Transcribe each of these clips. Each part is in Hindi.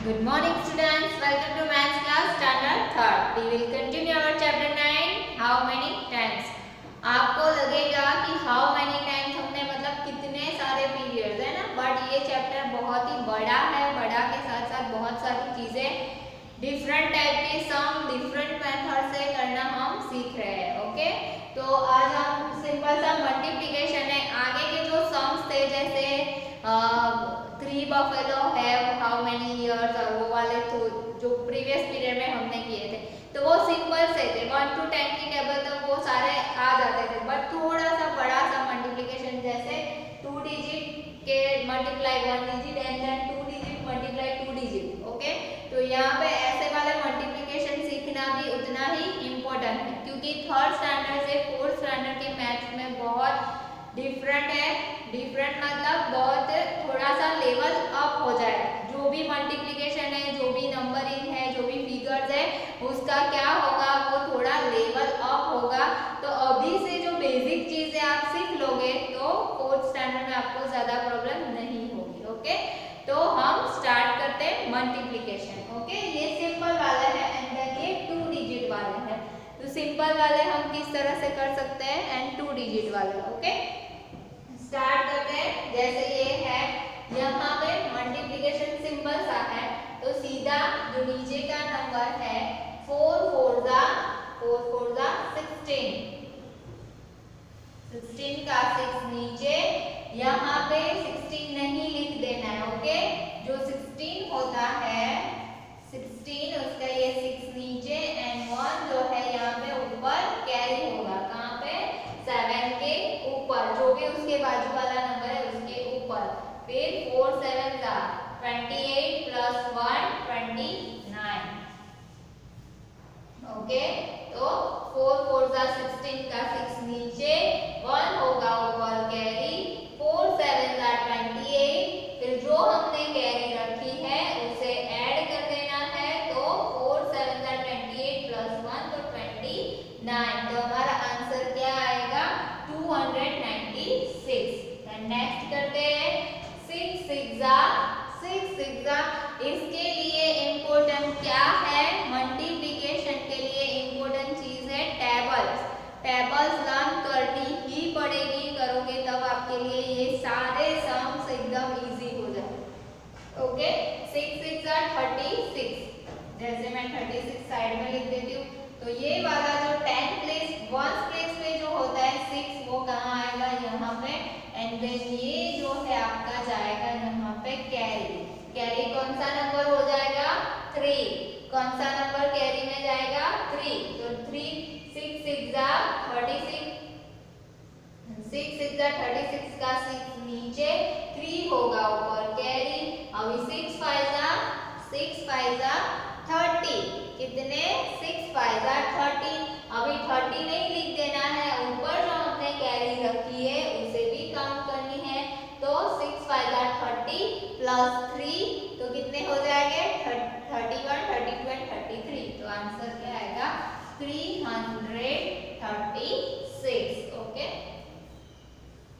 Good morning students, welcome to maths class standard 3rd. We will continue our chapter 9 how many times. आपको लगेगा कि how many times हमने मतलब कितने सारे पीरियड्स है ना, बट ये चैप्टर बहुत ही बड़ा है, बड़ा के साथ साथ बहुत सारी चीजें डिफरेंट टाइप के सम डिफरेंट मेथड से करना हम सीख रहे हैं. ओके, तो आज हम सिंपल सा मल्टीप्लिकेशन है, आगे के जो सम्स थे जैसे 3 buffalo have how many years और वो वाले तो जो प्रीवियस पीरियड में हमने किए थे तो वो सिंपल से थे. 1 to 10 की टेबल तक वो सारे आ जाते थे, बट थोड़ा सा बड़ा सा मल्टीप्लिकेशन जैसे 2 डिजिट के multiply 1 digit and then 2 digit multiply 2 digit. Okay, तो यहाँ पे ऐसे वाले मल्टीप्लिकेशन सीखना भी उतना ही इम्पोर्टेंट है, क्योंकि थर्ड स्टैंडर्ड से फोर्थ स्टैंडर्ड के मैथ्स में बहुत डिफरेंट है. डिफरेंट मतलब बहुत थोड़ा सा लेवल अप हो जाए. जो भी मल्टीप्लिकेशन है, जो भी नंबरिंग है, जो भी फिगर्स है, उसका क्या होगा, वो थोड़ा लेवल अप होगा. तो अभी से जो बेसिक चीजें आप सीख लोगे तो फोर्थ स्टैंडर्ड में आपको ज्यादा प्रॉब्लम नहीं होगी. ओके, तो हम स्टार्ट करते हैं मल्टीप्लिकेशन. ओके, ये सिंपल वाला है एंड देन ये 2 डिजिट वाला है. तो सिंपल वाले हम किस तरह से कर सकते हैं एंड 2 डिजिट वाले. ओके, स्टार्ट करते हैं. जैसे ये है, यहाँ पे मल्टीप्लिकेशन सिंपल सा है, तो सीधा जो नीचे का नंबर है 4 4 जा 16. 16 का 6 नीचे, यहाँ पे 16 नहीं लिख देना है. ओके, जो 16 होता है 16 उसका ये 6 नीचे एंड 1 जो है यहाँ पे ऊपर कैरी होगा. कहाँ पे? 7 के ऊपर, जो भी उसके बाजू वाला नंबर है उसके ऊपर. फिर 4 7 का 28 प्लस 1 29. ओके, तो 4 4 जा 16 का 6 नीचे, 1 होगा ऊपर कैरी, 4 7 जा 28. फिर जो हमने कैरी रखी है उसे ऐड कर देना है, तो 4 7 जा 28 प्लस 1 तो 29. तो हमारा आंसर क्या आएगा? 296. नेक्स्ट करते हैं 6 6 जा. इसके लिए इम्पोर्टेंट क्या है? मल्टीप्लिकेशन के लिए इम्पोर्टेंट चीज है टेबल्स. टेबल्स लर्न करनी ही पड़ेगी, करोगे तब आपके लिए ये सारे सम्स एकदम इजी हो जाए. ओके, 6 6 जा 36. जैसे मैं 36 साइड में लिख देती हूँ, तो ये वाला जो 10 प्लेस 1 प्लेस पे जो होता है 6 वो कहाँ आएगा? यहाँ पे. एंड देन ये जो है आपका जाएगा यहाँ पे कैरी. कैरी कौन सा नंबर हो जाएगा? 3. कौन सा नंबर कैरी में जाएगा? 3. तो 3 6 6 जा 36. 6 6 जा 36 का 6 नीचे, 3 होगा ऊपर कैरी. अभी 6 5 जा 30. कितने? 6 5 जा 30. अभी 30 नहीं लिख देना है, ऊपर जो हमने कैरी रखी है उसे भी काउंट करनी है. तो 6 5 जा 30 प्लस 3 तो कितने हो जाएंगे? 31 32 एंड 33. तो आंसर क्या आएगा? 336. ओके,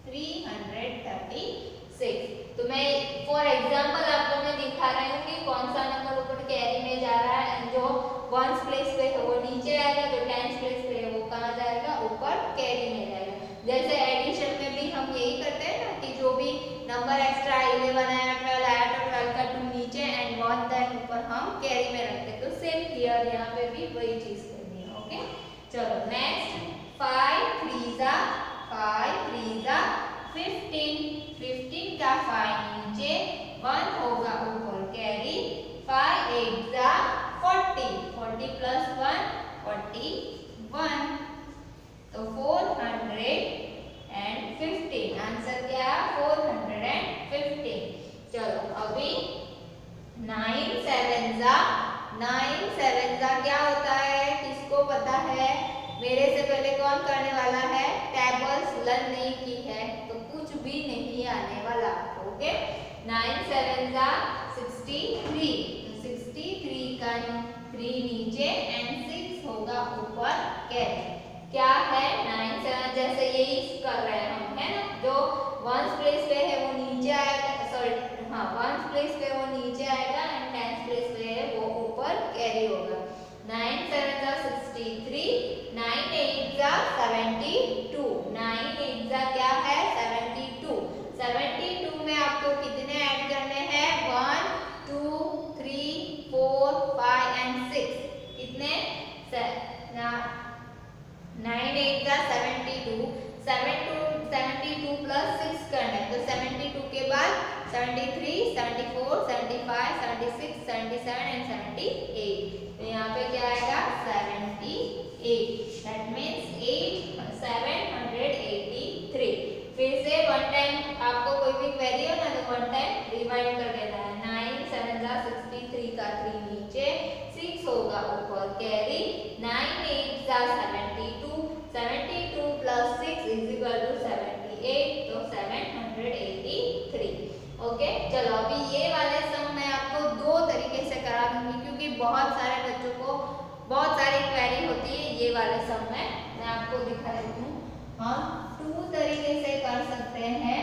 336. तो मैं फॉर एग्जांपल आपको मैं दिखा रही हूँ कि कौन सा नंबर ऊपर कैरी में जा रहा है, एंड जो 1 प्लेस पे है वो नीचे आएगा, जो 10 प्लेस पे है वो कहाँ जाएगा? ऊपर कैरी में जाएगा. जैसे एडिशन में भी हम यही करते हैं ना, कि जो भी नंबर एक्स्ट्रा 11 आया 12 आया तो 12 का 2 नीचे एंड 1 देन ऊपर हम कैरी में रखते हैं. तो सेम हियर यहाँ पे भी वही चीज करनी है. ओके, चलो नेक्स्ट 5 3 जा 15. 15 का 5 नीचे, 1 होगा ऊपर कैरी, 5 8 जा 40. 40 प्लस 1 41. तो 415. आंसर क्या है? 415. चलो अभी 9 7 जा क्या होता है? किसको पता है? मेरे से पहले कौन करने वाला है? टेबल्स लर्न नहीं की है तो कुछ भी नहीं आने वाला. ओके, 9 7 जा 63. 63 का 3 नीचे एंड 6 होगा ऊपर कैरी. क्या है? 9 7 जैसे यही कर रहे हैं हम, है ना. जो 1 प्लेस पे है वो नीचे आएगा, सॉरी हाँ 1 प्लेस पे वो नीचे आएगा एंड 10 प्लेस 73, 74, 75, 76, 77 एंड 78। तो यहाँ पे क्या आएगा 78। That means 783। फिर से वन टाइम आपको कोई भी क्वेरी हो ना तो वन टाइम रिवाइंड कर देना है। 9 7 जा 63 का 3 नीचे, 6 होगा ऊपर कैरी, 9 8 जा 72, 72 प्लस 6 इज इक्वल टू 78, तो 783। ओके चलो अभी ये वाले सम मैं आपको दो तरीके से करा दूंगी क्योंकि बहुत सारे बच्चों को बहुत सारी क्वेरी होती है। ये वाले सम में मैं आपको दिखा देती हूँ। हम 2 तरीके से कर सकते हैं।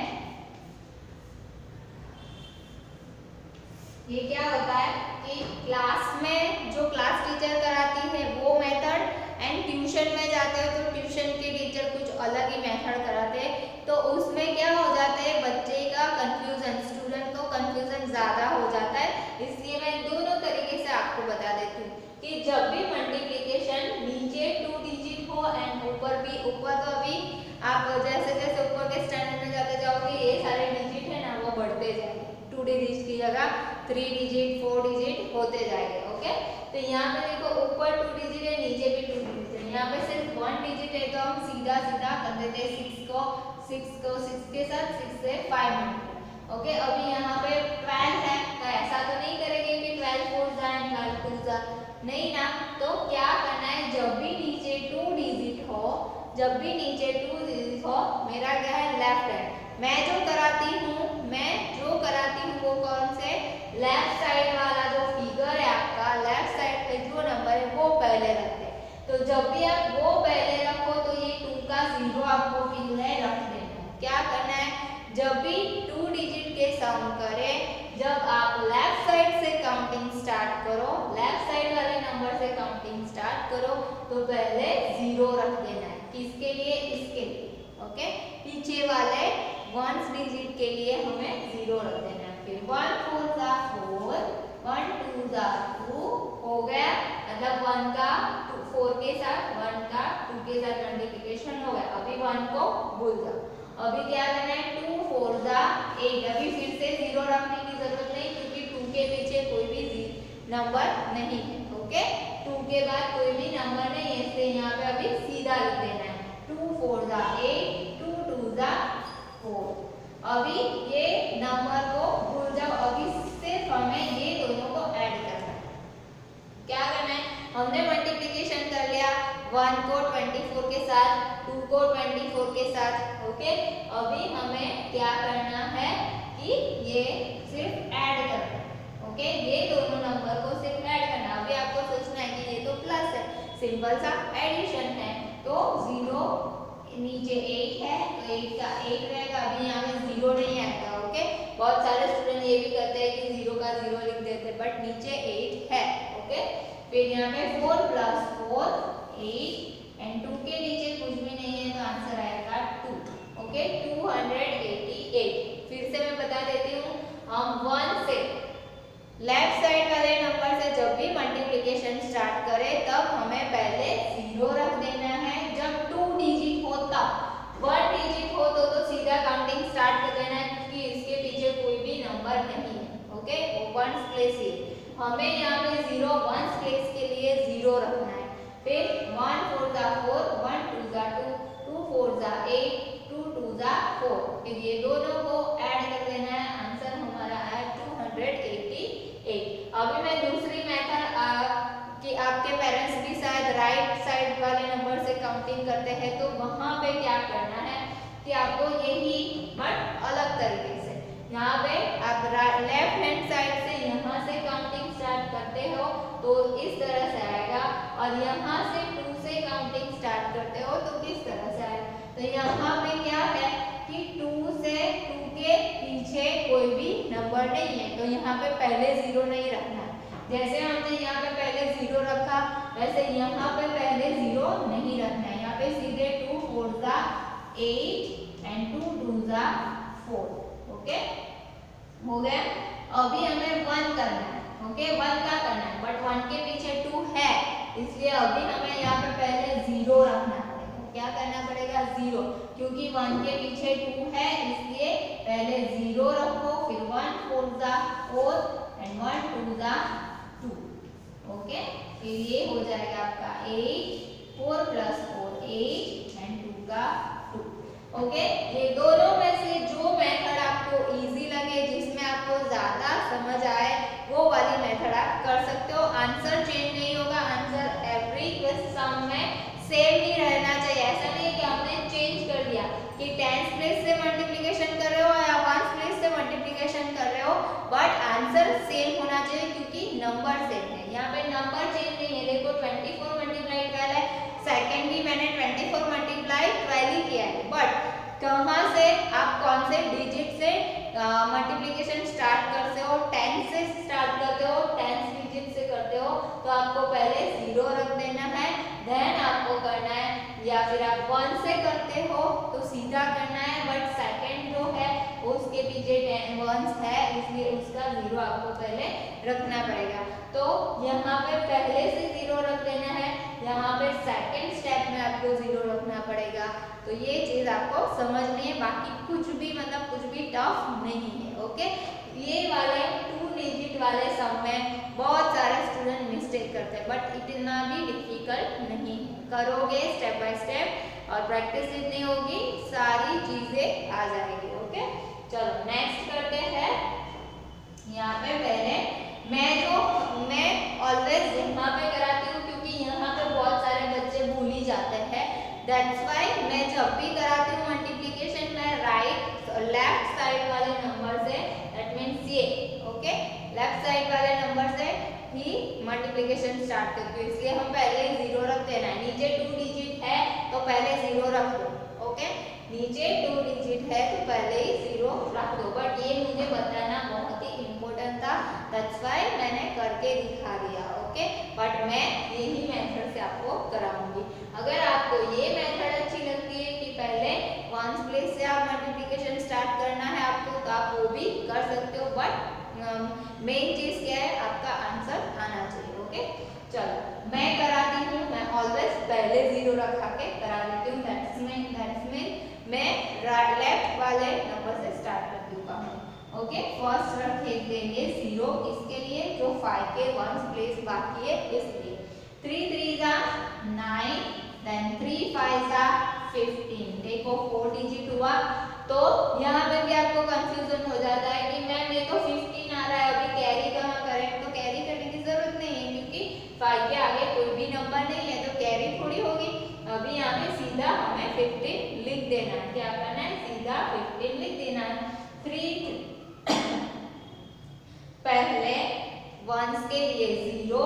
ये क्या होता है कि क्लास में जो क्लास टीचर कराती है वो मेथड एंड ट्यूशन में जाते हो तो ट्यूशन के टीचर कुछ अलग ही मेथड कराते हैं। तो उसमें क्या हो जाता है बच्चे का कंफ्यूजन, स्टूडेंट को कंफ्यूजन ज्यादा हो जाता है। इसलिए मैं दोनों तरीके से आपको बता देती हूँ कि जब भी मल्टीप्लिकेशन नीचे 2 डिजिट हो एंड ऊपर भी, ऊपर तो अभी आप जैसे जैसे ऊपर के स्टैंडर्ड में जाते जाओगे ये सारे डिजिट है ना वो बढ़ते जाएंगे। 2 डिजिट की जगह 3 डिजिट 4 डिजिट होते जाएंगे। ओके तो यहाँ पे देखो ऊपर 2 डिजिट है, नीचे भी 2 डिजिट है। यहाँ पे सिर्फ 1 डिजिट है तो हम सीधा सीधा कर देते हैं 6 को 6 के साथ 6 से 5 मल्टीप्लाई। ओके अभी यहाँ पे 12 है तो ऐसा तो नहीं करेंगे कि 12 4 जाए 12 2 जा, नहीं ना। तो क्या करना है जब भी नीचे 2 डिजिट हो, जब भी नीचे 2 डिजिट हो, मेरा क्या है लेफ्ट हैंड मैं जो कराती हूँ वो कौन से लेफ्ट साइड वाला जो फिगर है आपका, लेफ्ट साइड पे जो नंबर है वो पहले रखते हैं। तो जब भी आप वो पहले रखो तो ये 2 का 0 आपको किधर रख देना है। क्या करना है जब भी 2 डिजिट के सम करें, जब आप लेफ्ट साइड से काउंटिंग स्टार्ट करो, लेफ्ट साइड वाले नंबर से काउंटिंग स्टार्ट करो तो पहले 0 रख देना है। किसके लिए? इसके लिए। ओके पीछे वाले 1 डिजिट के लिए हमें 0 रख देना है। फिर 1 4 जा 4, 1 2 जा 2 हो गया, मतलब 1 का 4 के साथ 1 का 2 के साथ मल्टीप्लिकेशन हो गया। अभी 1 को भूल जाओ। अभी क्या करना है 2 4 जा 8। अभी फिर से 0 रखने की जरूरत नहीं क्योंकि 2 के पीछे कोई भी नंबर नहीं है। ओके 2 के बाद कोई भी नंबर नहीं है इसलिए यहाँ पे अभी सीधा लिख देना है 2 4 जा 8, 2 2 जा 4। अभी ये नंबर को भूल जाओ, अभी सिर्फ हमें ये दोनों को ऐड करना है। क्या करना है हमने मल्टीप्लिकेशन कर लिया 1 को 24 के साथ, 2 को 24 के साथ। ओके अभी हमें क्या करना है कि ये सिर्फ ऐड करना है। ओके ये दोनों नंबर को सिर्फ ऐड करना। अभी आपको सोचना है कि ये तो प्लस है, सिंपल सा एडिशन है तो 0 नीचे 8 है तो 8 का 8 रहेगा। अभी यहाँ पे 0 नहीं आएगा। ओके बहुत सारे स्टूडेंट ये भी करते हैं कि 0 का 0 लिख देते हैं बट नीचे 8 है। ओके फिर यहाँ पे 4 + 4 8 एंड 2 के नीचे कुछ भी नहीं है तो आंसर आएगा 2। ओके 288। फिर से मैं बता देती हूँ हम 1 से लेफ्ट साइड वाले नंबर से जब भी मल्टीप्लिकेशन स्टार्ट करें तब हमें पहले 0 रख देना है। जब 2 डिजिट हो तब, 1 डिजिट हो तो सीधा काउंटिंग स्टार्ट कर देना है क्योंकि इसके पीछे कोई भी नंबर नहीं है। ओके वो 1 प्लेस ही हमें यहाँ पे 0 1 प्लेस के लिए 0 रखना है। फिर 1 4 जा 4, 1 2 जा 2, 2 4 जा 8, 2 2 जा 4। फिर ये दोनों को ऐड कर देना है। आंसर हमारा है 288। अभी मैं दूसरी मेथड कि आपके पेरेंट्स भी शायद राइट साइड वाले नंबर से काउंटिंग करते हैं तो वहां पे क्या करना है कि आपको यही बट अलग तरीके से यहाँ पे आप लेफ्ट हैंड साइड से यहाँ से काउंटिंग स्टार्ट करते हो तो इस तरह से आएगा और यहाँ से 2 से काउंटिंग स्टार्ट करते हो तो किस तरह से आएगा। तो यहाँ पे क्या है कि 2 से 2 के पीछे कोई भी नंबर नहीं है तो यहाँ पे पहले 0 नहीं रखना है। जैसे हमने यहाँ पे पहले 0 रखा वैसे यहाँ पे पहले 0 नहीं रखना है। यहाँ पे सीधे 2 4 जा 8 एंड 2 2 जा 4। ओके हो गया। अभी हमें 1 करना है। ओके 1 का करना है बट 1 के पीछे 2 है इसलिए अभी हमें यहाँ पे पहले 0 रखना पड़ेगा। क्या करना पड़ेगा 0 क्योंकि 1 के पीछे 2 है इसलिए पहले 0 रखो फिर 1 4 जा 4 एंड 1 2 जा 2। ओके, फिर ये हो जाएगा आपका 8, 4 + 4 8 एंड 2 का 2। ओके, ये दोनों में से जो मेथड आपको इजी लगे, जिसमें आपको ज्यादा समझ आए, वो वाली मेथड आप कर सकते हो। आंसर चेंज नहीं होगा, आंसर एवरी सम में सेम ही रहना चाहिए। ऐसा नहीं है कि हमने चेंज कर दिया कि 10s प्लेस से मल्टीप्लिकेशन कर रहे हो या 1s प्लेस से मल्टीप्लिकेशन कर रहे हो, बट आंसर सेम होना चाहिए क्योंकि नंबर सेम है। यहाँ पे नंबर चेंज नहीं है। देखो 24 मल्टीप्लाई 12 है, सेकंड भी मैंने 24 मल्टीप्लाई 12 ही किया है, बट कहाँ से आप कौन से डिजिट से मल्टीप्लिकेशन स्टार्ट करते हो? 10 से स्टार्ट करते हो, 10 डिजिट से करते हो, तो आपको पहले 0 रख देना है, देन आपको करना है, या फिर आप 1 से करते हो तो सीधा करना है, बट सेकंड जो है उसके पीछे 10 1s है, इसलिए उसका 0 आपको पहले रखना पड़ेगा। तो यहाँ पे पहले से 0 रख देना है, यहाँ पे सेकंड स्टेप में आपको 0 रखना पड़ेगा। तो ये चीज आपको समझनी है, बाकी कुछ भी मतलब कुछ भी टफ नहीं है। ओके, ये वाले 2 डिजिट वाले सम में बहुत सारे स्टूडेंट मिस्टेक करते हैं, बट इतना भी डिफिकल्ट नहीं है। करोगे स्टेप बाय स्टेप और प्रैक्टिस जितनी होगी सारी चीजें आ जाएगी। ओके, चलो नेक्स्ट करते हैं। यहाँ पे पहले मैं ऑलवेज यहाँ पे कराती हूँ क्योंकि यहाँ पे बहुत सारे बच्चे भूल ही जाते हैं। दैट्स व्हाई मैं जब भी कराती हूँ मल्टीप्लिकेशन में लेफ्ट साइड वाले नंबर से, दैट मीन्स ये ओके, लेफ्ट साइड वाले नंबर से ही मल्टीप्लिकेशन स्टार्ट करती हूँ, इसलिए हम पहले 0 रख देना है। नीचे 2 डिजिट है तो पहले 0 रख दो। ओके, नीचे 2 डिजिट है तो पहले ही 0 रख दो, बट ये मुझे बताना बहुत ही इम्पोर्टेंट था, दैट्स व्हाई मैंने करके दिखा दिया। ओके, बट मैं यही मेथड से आपको कराऊंगी। अगर आपको ये मेथड अच्छी लगती है कि पहले 1s प्लेस से आप मल्टीप्लिकेशन स्टार्ट करना है आपको, तो आप वो भी कर सकते हो, बट मेन चीज क्या है, आपका आंसर आना चाहिए। ओके, चलो मैं कराती हूँ, मैं ऑलवेज पहले 0 रखा के करा देती हूँ। दैट्स मीन मैं लेफ्ट वाले नंबर से स्टार्ट करती हूँ। ओके, फर्स्ट रख देंगे 0 इसके लिए, जो 5 के 1s प्लेस बाकी है इसलिए। 3 3 जा 9, देन 3 5 जा 15। देखो 4 डिजिट हुआ, तो यहाँ पे भी आपको कंफ्यूजन हो जाता है कि मैम ये तो 15 आ रहा है, अभी कैरी कहाँ करें? तो कैरी करने की जरूरत नहीं है क्योंकि 5 के आगे कोई भी नंबर नहीं है, तो कैरी थोड़ी होगी। अभी यहाँ पे सीधा हमें 15 लिख देना है। क्या करना है? सीधा 15 लिख देना है। 3 पहले 1s के लिए 0,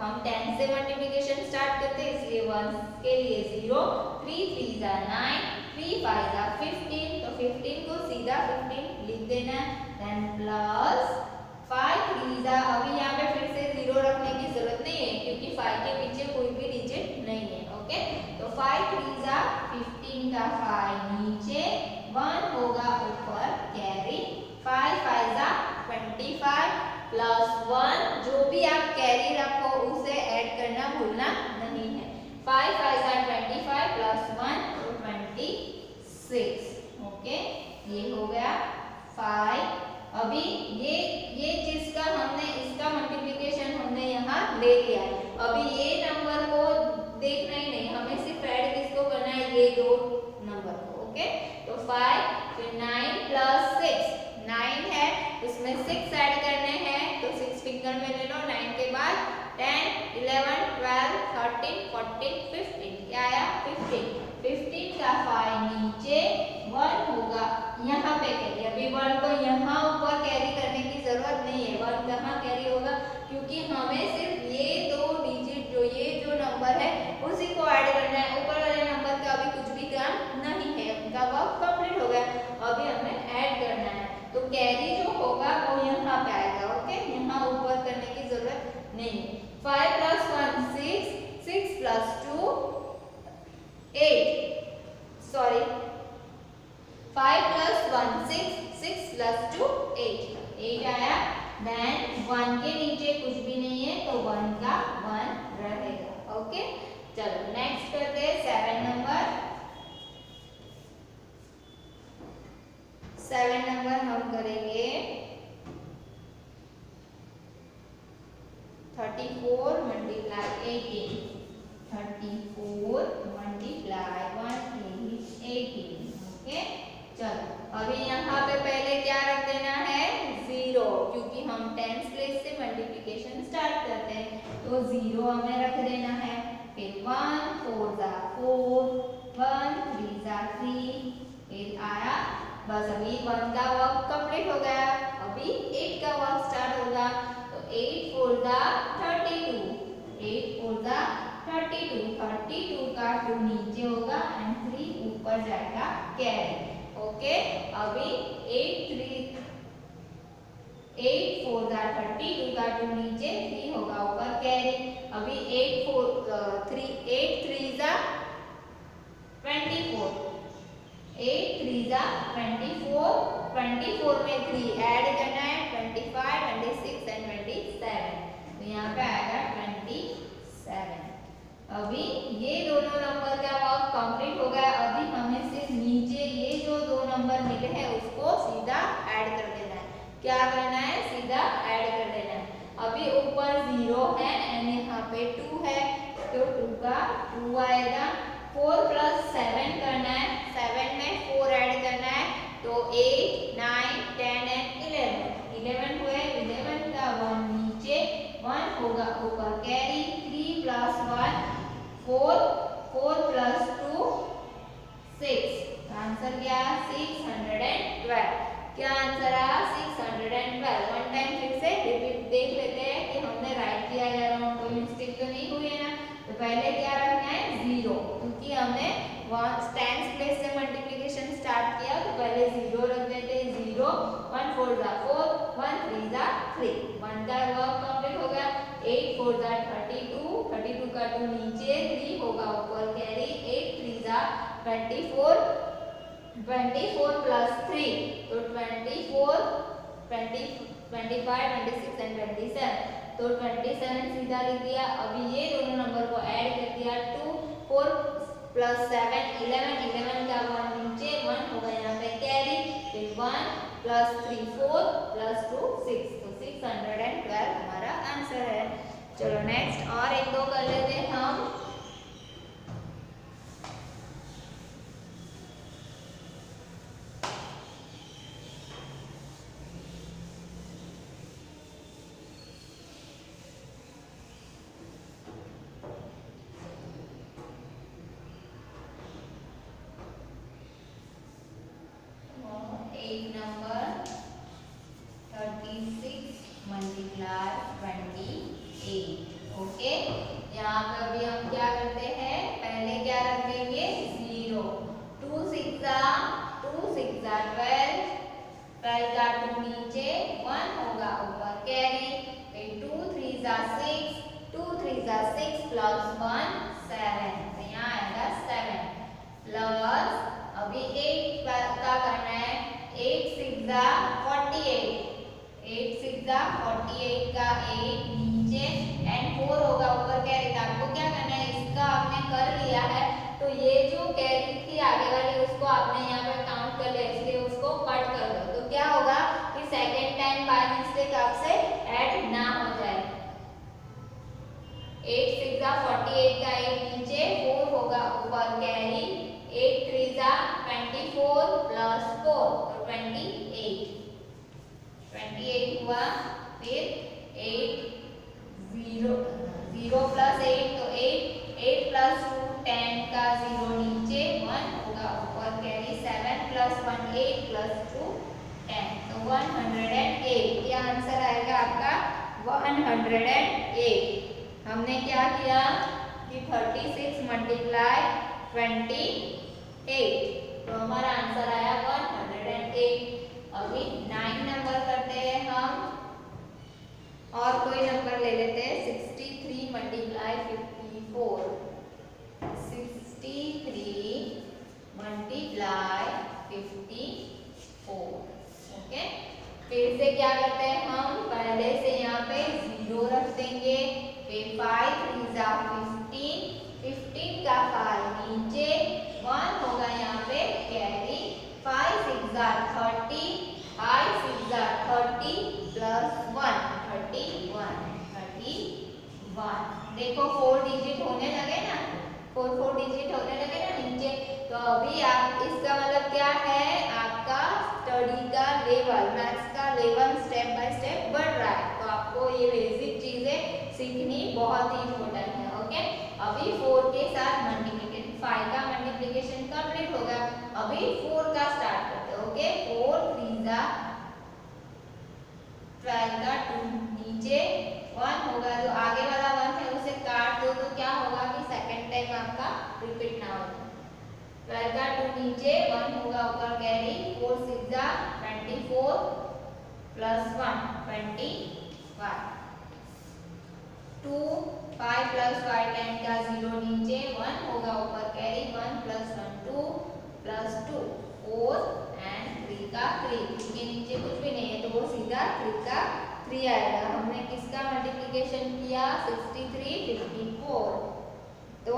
हम 10 से मल्टीप्लिकेशन स्टार्ट करते हैं इसलिए 1s के लिए 0। 3 3 जा 9, 3 5 जा 15, तो 15 को सीधा 15 लिख देना है। देन प्लस 5 3 जा, अभी यहाँ पे फिर से 0 रखने की जरूरत नहीं है क्योंकि 5 के पीछे कोई भी डिजिट नहीं है। ओके, तो 5 3 जा 15 का 5 नीचे, 1 होगा ऊपर कैरी, 5 5 जा 25 प्लस 1, जो भी आप कैरी रखो उसे ऐड करना भूलना नहीं है। 5 5 जा 25 प्लस 1 तो 26। ओके, ये हो गया 5। अभी ये जिसका हमने इसका मल्टीप्लिकेशन हमने यहाँ ले लिया है, अभी ये नंबर को देखना ही नहीं, हमें सिर्फ ऐड किसको करना है? ये 2 नंबर को। ओके, तो 5 फिर 9 प्लस 6, 9 है उसमें 6 ऐड करने हैं, तो 6 फिंगर में ले लो। 9 के बाद 10 11 12 13 14 15, क्या आया? 15। 15 का 5 नीचे, 1 होगा यहाँ पे कैरी, अभी 1 को यहाँ ऊपर कैरी करने की जरूरत नहीं है। 1 कहाँ कैरी होगा? क्योंकि हमें सिर्फ ये 2 डिजिट जो नंबर है उसी को ऐड करना है, ऊपर वाले नंबर का अभी कुछ भी काम नहीं है, उनका वर्क कंप्लीट हो गया, अभी हमें ऐड करना है। तो कैरी जो होगा वो यहाँ पे आएगा। ओके, यहाँ ऊपर करने की जरूरत नहीं है। 5 plus 1 6, 6 plus 2 8, sorry 5 plus 1 6, 6 plus 2 8 आया। देन 1 के नीचे कुछ भी नहीं है तो 1 का 1 रहेगा। ओके, चलो नेक्स्ट करते हैं 7 नंबर। 7 नंबर हम करेंगे 18, 34 मल्टीप्लाई 1 is 18। ओके, चलो अभी यहाँ पे पहले क्या रख देना है, 0, क्योंकि हम टेंस प्लेस से मल्टीप्लिकेशन स्टार्ट करते हैं, तो 0 हमें रख देना है। फिर 1 4 जा 4, 1 3 जा 3, फिर आया, बस अभी 1 का वर्क कंप्लीट हो गया, अभी 8 का वर्क स्टार्ट होगा। तो 8 4 जा 32, 8 4 जा 32, 32 का 2 नीचे होगा एंड 3 ऊपर जाएगा कैरी। ओके, अभी 8 4 जा 32 का 2 नीचे, 3 होगा ऊपर कैरी। अभी 8 3 जा 24, 8 3 जा 24, 24 में 3 ऐड करना है, 25 26 एंड 27, तो यहाँ पे आएगा 27। अभी ये दोनों नंबर का वर्क कंप्लीट हो गया। अभी हमें सिर्फ नीचे ये जो 2 नंबर मिले हैं उसको सीधा ऐड कर देना है। क्या करना है, सीधा ऐड कर देना है। अभी ऊपर 0 है एंड यहाँ पे 2 है, तो 2 का 2 आएगा। 4 + 7 करना है, 7 में 4 ऐड करना है, तो 8 9 10 एंड 11 हुए, 11 का 1 नीचे, 1 होगा ऊपर कैरी। 3 + 1 4, 4 + 2 6, आंसर क्या, 612। क्या आंसर आया, 612। वन टाइम फिर से रिपीट देख लेते हैं कि हमने राइट किया या रॉन्ग, कोई मिस्टेक तो नहीं हुई है ना। तो पहले क्या रखना है, 0, क्योंकि हमने टेंस प्लेस से मल्टीप्लिकेशन स्टार्ट किया, तो पहले 0 रख देते हैं। 0 1 4 जा 4, 1 3 जा 3, 1 का वर्क कंप्लीट हो गया। 8 4 जा 32, 32 का 2 नीचे, 3 होगा ऊपर कैरी। 8 3 जा 24, 24 + 3, तो 24 20 25 26 एंड 27, तो 27 सीधा लिख दिया। अभी ये दोनों नंबर को ऐड कर दिया। 2 4 + 7 11, 11 का 1 नीचे, 1 होगा यहाँ पे कैरी। फिर 1 + 3 4 + 2 6, तो 612 हमारा आंसर है। चलो नेक्स्ट और एक दो कर लेते हैं हम। एक नंबर 36 मल्टीप्लाई 28। ओके, यहाँ पे अभी हम क्या करते हैं, पहले क्या रख देंगे, 0। 2 6 जा 12, 12 का 2 नीचे, 1 होगा ऊपर कैरी। फिर 2 3 जा 6, 2 3 जा 6 + 1 7, तो यहाँ आएगा 7 प्लस, अभी 8 का करना है। 8 6 जा 48, 8 6 जा 48 का 8 नीचे एंड 4 होगा ऊपर कैरी। तो आपको क्या करना है, इसका आपने कर लिया है, तो ये जो कैरी थी आगे वाली उसको आपने यहाँ पे काउंट कर लिया, इसलिए उसको कट कर दो। तो क्या होगा कि सेकेंड टाइम बाय मिस्टेक आपसे ऐड ना हो जाए। 8 6 जा 48 का 8 नीचे, 4 होगा ऊपर कैरी। 8 3 जा 24 + 4, तो 28 हुआ। फिर 8 0 0 + 8, तो 8 + 2 10 का 0 नीचे, 1 होगा ऊपर कैरी। 7 + 1 8 + 2 10, तो 108। ये आंसर आएगा आपका 108। हमने क्या किया कि 36 मल्टीप्लाई 28, तो हमारा आंसर आया 108। अभी 9 नंबर करते हैं हम, और कोई नंबर ले लेते हैं। 63 मल्टीप्लाई 54, 63 मल्टीप्लाई 54। ओके, फिर से क्या करते हैं हम, पहले से यहाँ पे 0 रख देंगे। फिर 5 3 जा 15, 15 का 5 नीचे, 1 होगा यहाँ पे कैरी। 5 6 जा 30, 5 6 जा 30 + 1 31, देखो 4 डिजिट होने लगे ना, 4 डिजिट होने लगे ना नीचे। तो अभी आप इसका मतलब क्या है, आपका स्टडी का लेवल, मैथ्स का लेवल स्टेप बाय स्टेप बढ़ रहा है। तो आपको ये बेसिक चीजें सीखनी बहुत ही इम्पोर्टेंट है। ओके, अभी 4 के साथ मल्टीप्लिकेशन, 5 का मल्टीप्लिकेशन कंप्लीट हो गया, अभी 4 का स्टार्ट करते हैं। ओके, 4 3 जा 12 का 2 नीचे 1 होगा, जो आगे वाला 1 है उसे काट दो तो क्या होगा कि सेकंड टाइम आपका रिपीट ना हो। 12 का 2 नीचे 1 होगा, ऊपर कैरी 4 6 जा 24 प्लस 1 21 2 5 प्लस 5 10 का 0 नीचे 1 होगा, ऊपर कैरी 1 प्लस 1 2 प्लस 2 4 एंड 3 का 3 के नीचे कुछ भी नहीं है तो वो सीधा 3 का 3 आएगा। हमने किसका मल्टीप्लिकेशन किया 63 54, तो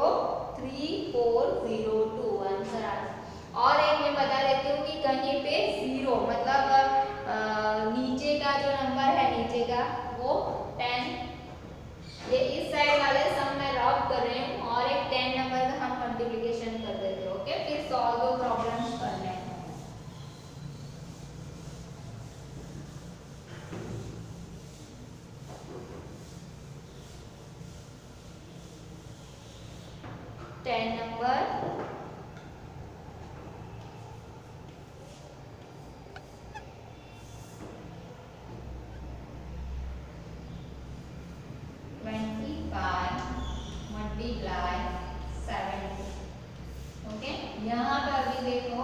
3402 आंसर आ गया। और एक मैं बता देती हूँ कि कहीं पे 0 मतलब नीचे का जो नंबर है नीचे का वो 10, ये इस साइड वाले सम में रब कर रहे हूँ और एक 10 नंबर का हम मल्टीप्लिकेशन कर देते हैं। ओके, फिर सॉल्व दो प्रॉब्लम्स कर लें। Number 25 multiply 70। ओके, यहाँ पे अभी देखो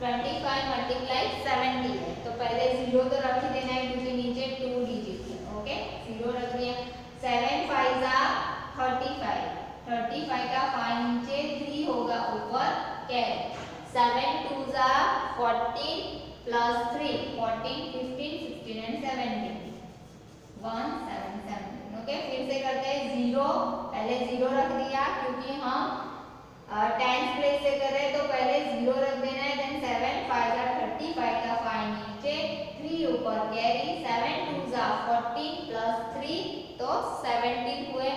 25 मल्टीप्लाई 70 है, तो पहले 0 तो रख ही देना है क्योंकि नीचे 2 डिजिट है। ओके, 0 रख दिया। 7 5 जा 35, 35 का 5 नीचे 3 होगा, ऊपर कैरी 7 2 जा 14 प्लस 3 14 15 16 एंड 17 177। ओके, फिर से करते हैं 0, पहले 0 रख दिया क्योंकि हम 10 प्लेस से कर रहे हैं तो पहले 0 रख देना है। देन 7 5 जा 35 का 5 नीचे 3 ऊपर कैरी 7 2 जा 14 प्लस 3 तो 17 हुए।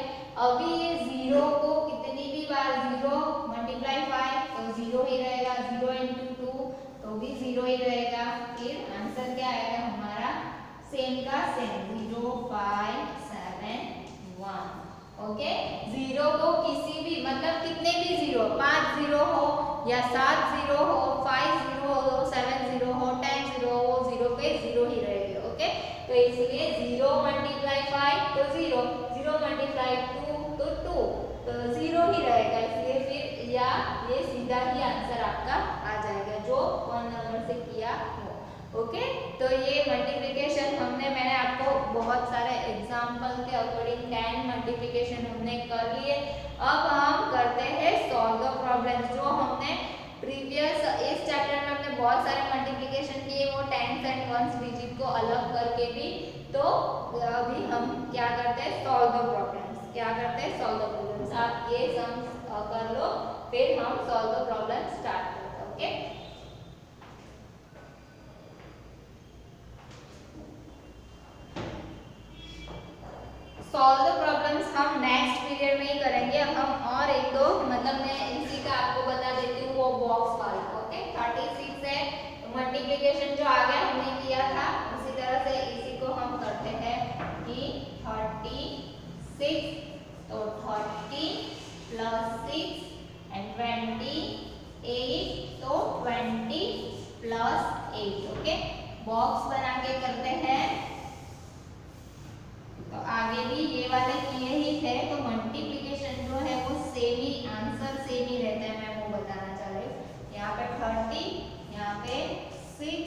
अभी ये 0 को कितनी भी बार 0 मल्टीप्लाई 5 तो 0 ही रहेगा, 0 इंटू 2 तो भी 0 ही रहेगा। फिर आंसर क्या आएगा हमारा सेम का सेम 0 5 7 1। ओके, 0 को किसी भी मतलब कितने भी 0, 5 0 हो या 7 0 हो, 5 0 हो, 7 0 हो, 10 0 हो, वो 0 पे 0 ही रहेंगे। ओके, तो इसलिए 0 मल्टीप्लाई 5 तो 0, 0 मल्टीप्लाई 2 तो 2, तो 0 ही रहेगा। इसलिए फिर या ये सीधा ही आंसर आपका आ जाएगा जो कौन नंबर से किया हो। ओके, तो ये मल्टीप्लिकेशन मैंने आपको बहुत सारे एग्जाम्पल के अकॉर्डिंग 10 मल्टीप्लिकेशन हमने कर लिए। अब हम करते हैं सॉल्व द प्रॉब्लम्स। जो हमने प्रीवियस इस चैप्टर में हमने बहुत सारे मल्टीप्लिकेशन किए, वो 10s एंड 1s डिजिट को अलग करके भी। तो अभी हम क्या करते हैं सॉल्व द प्रॉब्लम्स। क्या करते हैं सॉल्व द प्रॉब्लम्स। आप ये सम कर लो, फिर हम सॉल्व द प्रॉब्लम स्टार्ट करते हैं। ओके, सॉल्व द प्रॉब्लम्स हम नेक्स्ट पीरियड में ही करेंगे। अब हम और एक दो मतलब मैं इसी का आपको बता देती हूँ, वो बॉक्स वाला। ओके, 36 है तो मल्टीप्लिकेशन जो आगे हमने किया था उसी तरह से इसी को हम करते हैं कि 36 तो 30 प्लस 6 एंड 28 तो 20 प्लस 8। ओके, बॉक्स बना के करते हैं। तो आगे भी ये वाले किए ही थे, तो मल्टीप्लिकेशन जो है वो सेम ही आंसर सेम ही रहता है। मैं वो बताना चाह रही हूँ। यहाँ पे 30, यहाँ पे 6,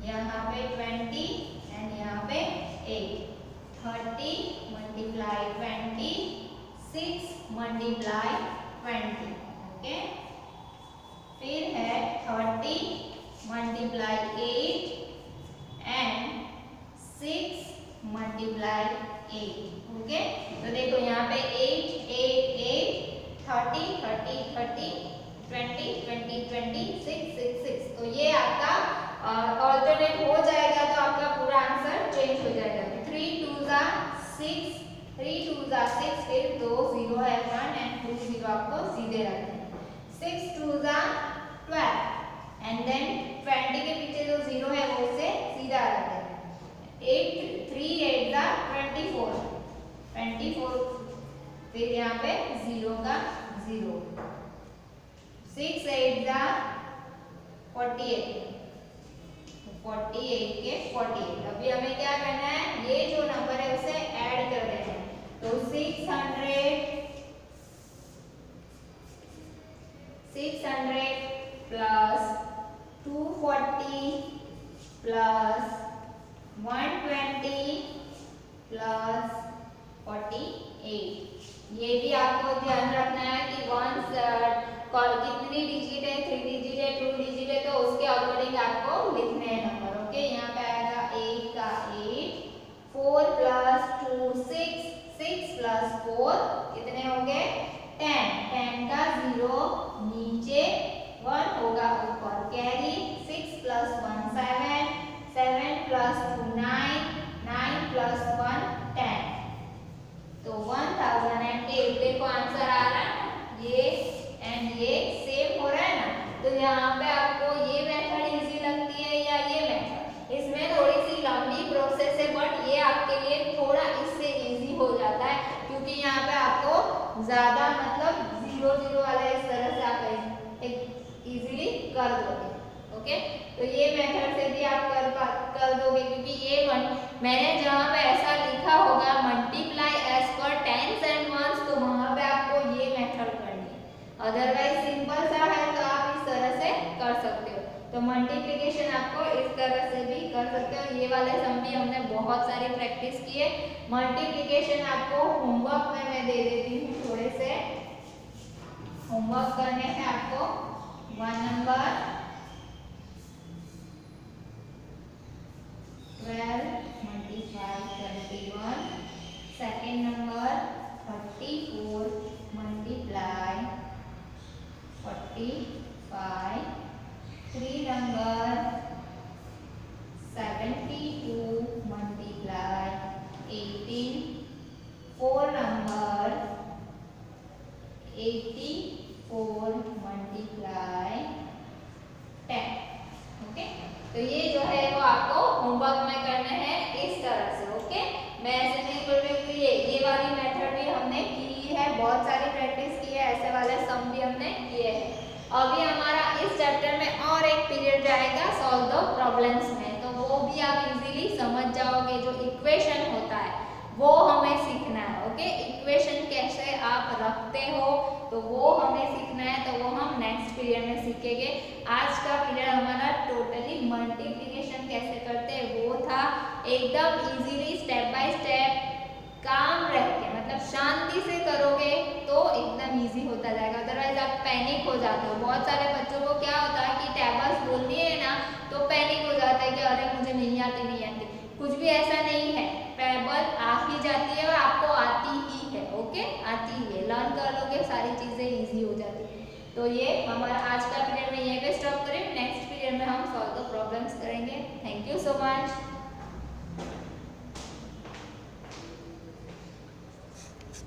यहाँ पे 20 एंड यहाँ पे 8। 30 मल्टीप्लाई 20, 6 मल्टीप्लाई 20। ओके, फिर है 30 मल्टीप्लाई 8 एंड 6 मल्टीप्लाई 8। ओके, तो देखो यहाँ पे 8 8 8 30 30 30 20 20 20 6 6 6। तो ये आपका ऑल्टरनेट हो जाएगा, तो आपका पूरा आंसर चेंज हो जाएगा। 3 2 जा 6 3 2 जा 6, फिर 2 0 है 1 एंड 2 0 आपको सीधे रखते हैं। 6 2 जा 12 एंड देन 20 के पीछे जो 0 है वो उसे सीधा रखते हैं। 8 3 8 जा 24 24, फिर यहाँ पे 0 का 0। 6 8 जा 48 48 के 48। अभी हमें क्या करना है, ये जो नंबर है उसे ऐड कर देना है। तो 600 प्लस 240 प्लस 120 प्लस 48। ये भी आपको ध्यान रखना है कि कितनी डिजिट है, 3 डिजिट है, 2 डिजिट है, तो उसके अकॉर्डिंग आपको लिखने हैं नंबर। ओके, यहाँ पे आएगा 8 का 8, 4 प्लस 2 6, 6 प्लस 4 कितने हो गए 10, 10 का 0 नीचे 1 होगा ऊपर कैरी। 6 plus 1 7, 7 plus 2 9, 9 plus 1 10। तो 1008। देखो आंसर आ रहा है, ये एंड ये सेम हो रहा है ना। तो यहाँ पे आपको ये मेथड इजी लगती है या ये मेथड? इसमें थोड़ी सी लंबी प्रोसेस है बट ये आपके लिए थोड़ा इससे इजी हो जाता है, क्योंकि यहाँ पे आपको ज्यादा मतलब 0 0 वाला इस तरह से आप इजीली कर दोगे। ओके, तो ये मेथड से भी आप कर दोगे, क्योंकि ये मैंने जहाँ पे ऐसा लिखा होगा मल्टीप्लाई एज पर टेंस एंड वंस, तो वहां पे आपको ये मेथड करनी है। अदरवाइज सिंपल सा है तो आप इस तरह से कर सकते हो। तो मल्टीप्लिकेशन आपको इस तरह से भी कर सकते हो। ये वाले सम भी हमने बहुत सारी प्रैक्टिस की है। मल्टीप्लिकेशन आपको होमवर्क में मैं दे देती हूँ, थोड़े से होमवर्क करने हैं आपको। 1 number 12 multiply 21, second number 34 multiply 45, 3 number 72 multiply 18, 4 number 84 multiply 10। Okay, तो ये जो है वो आपको होमवर्क में करना है इस तरह से। ओके, मैं ऐसे नहीं बोल रही हूँ, ये वाली मेथड भी हमने की है, बहुत सारी प्रैक्टिस की है, ऐसे वाले सम भी हमने किए हैं। अभी हमारा इस चैप्टर में और एक पीरियड जाएगा सॉल्व द प्रॉब्लम्स में, तो वो भी आप इजीली समझ जाओगे। जो इक्वेशन होता है वो हमें सीखना है। ओके, इक्वेशन कैसे आप रखते हो तो वो हमें सीखना है, तो वो हम नेक्स्ट पीरियड में सीखेंगे। आज का पीरियड हमारा टोटली मल्टीप्लिकेशन कैसे करते हैं वो था। एकदम इजीली स्टेप बाय स्टेप काम रह के, मतलब शांति से करोगे तो एकदम इजी होता जाएगा। अदरवाइज आप पैनिक हो जाते हो। बहुत सारे बच्चों को क्या होता है कि टेबल्स बोलनी है ना तो पैनिक हो जाता है कि अरे मुझे नहीं आती। कुछ भी ऐसा नहीं है, टेबल आ ही जाती है और आपको आती ही है। ओके, आती ही है, लर्न कर लोगे सारी चीजें इजी हो जाती है। तो ये हमारा आज का पीरियड में यहीं पे स्टॉप करें। नेक्स्ट पीरियड में हम सॉल्व द प्रॉब्लम्स करेंगे। Thank you so much.